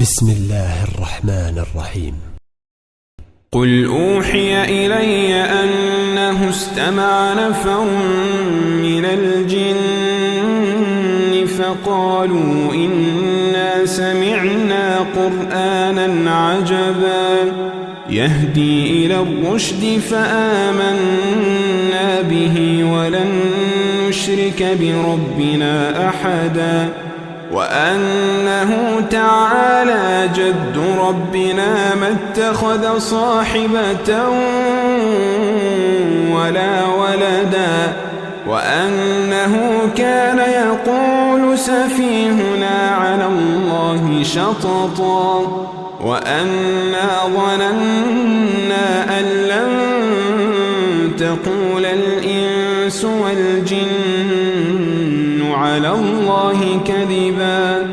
بسم الله الرحمن الرحيم. قل أوحي إلي أنه استمع نفر من الجن فقالوا إنا سمعنا قرآنا عجبا يهدي إلى الرشد فآمنا به ولن نشرك بربنا أحدا وأنه تعالى جد ربنا ما اتخذ صاحبة ولا ولدا وأنه كان يقول سفيهنا على الله شططا وأنا ظننا أن لن تقول الإنس والجن على الله كذبا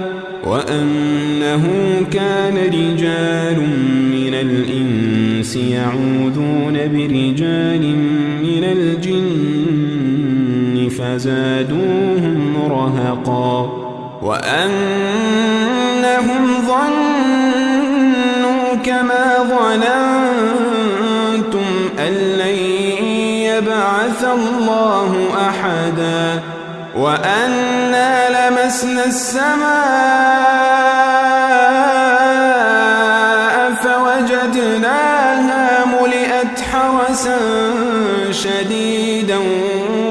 وأنه كان رجال من الإنس يعوذون برجال من الجن فزادوهم رهقا وأنهم ظنوا كما ظننتم أن لن يبعث الله أحدا وأنا لمسنا السماء فوجدناها ملئت حرسا شديدا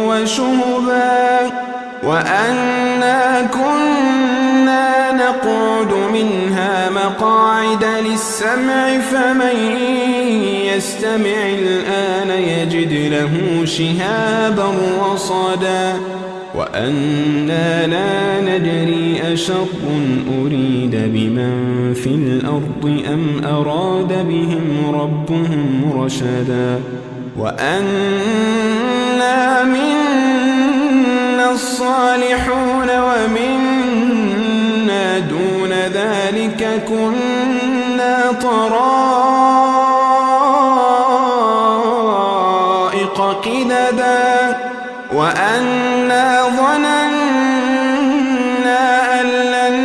وشهبا وأنا كنا نقعد منها مقاعد للسمع فمن يستمع الآن يجد له شهابا رصدا وأنا لا ندري أشر أريد بمن في الأرض أم أراد بهم ربهم رشدا وأنا منا الصالحون ومنا دون ذلك كنا طرائق قددا وأنا ظننا أن لن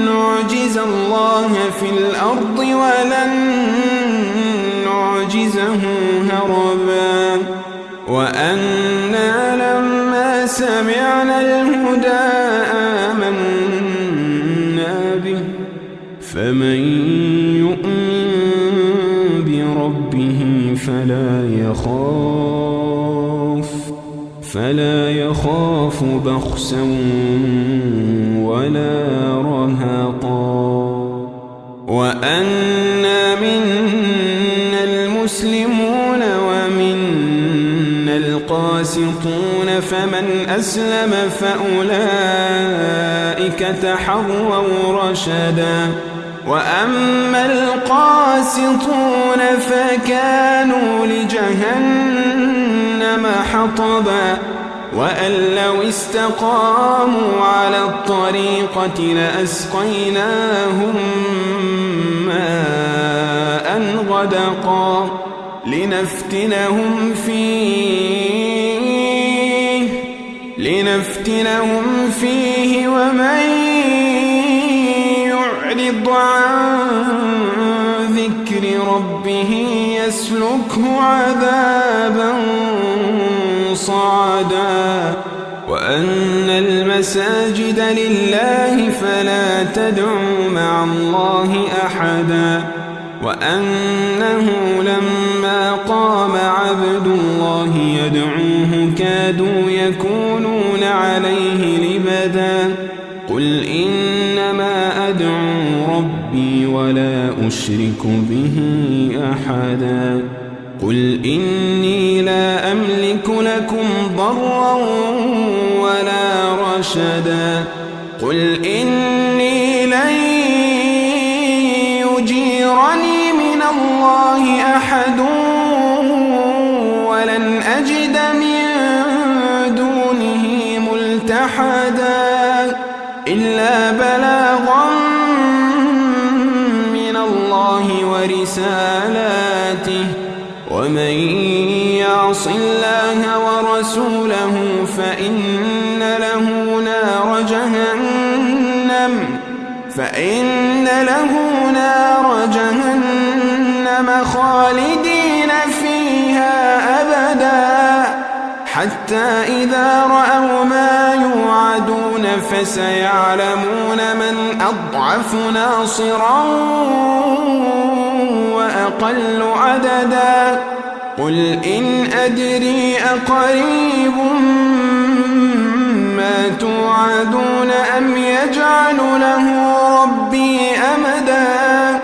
نعجز الله في الأرض ولن نعجزه هربا وأنا لما سمعنا الهدى آمنا به فمن يؤمن بربه فلا يخاف بخسا ولا رهقا وأنا منا المسلمون ومنا القاسطون فمن أسلم فأولئك تحروا رشدا وأما القاسطون فكانوا لجهنم حطبا وأن لو استقاموا على الطريقة لأسقيناهم ماء غدقا لنفتنهم فيه ومن يعرض عن ذكر ربه يسلكه عذابا صعدا وأن المساجد لله فلا تدعوا مع الله أحدا وأنه لما قام عبد الله يدعوه كادوا يكونون عليه لبدا قل إنما أدعو ربي ولا أشرك به أحدا قل إني لا أملك لكم ضرا ولا رشدا قل إني لن يجيرني من الله أحد ولن أجد من دونه ملتحدا إلا بلاغا من الله ورسالاته ومن يعص الله ورسوله فإن له نار جهنم فإن له نار جهنم خالدين فيها أبدا حتى إذا رأوا ما يوعدون فسيعلمون من أضعف ناصرا وأقل عددا قل إن أدري أقريب ما توعدون أم يجعل له ربي أمدا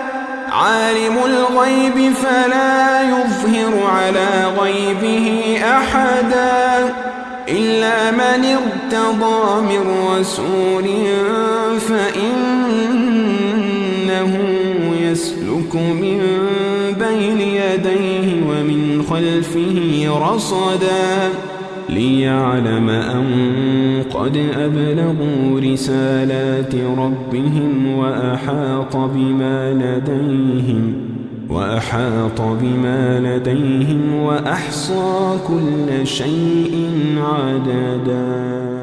عالم الغيب فلا يظهر على غيبه أحدا إلا من ارتضى من رسول فإنه يسلك من بين يديه ومن خلفه رصدا ليعلم أن قد أبلغوا رسالات ربهم وأحاط بما لديهم وأحصى كل شيء عددا.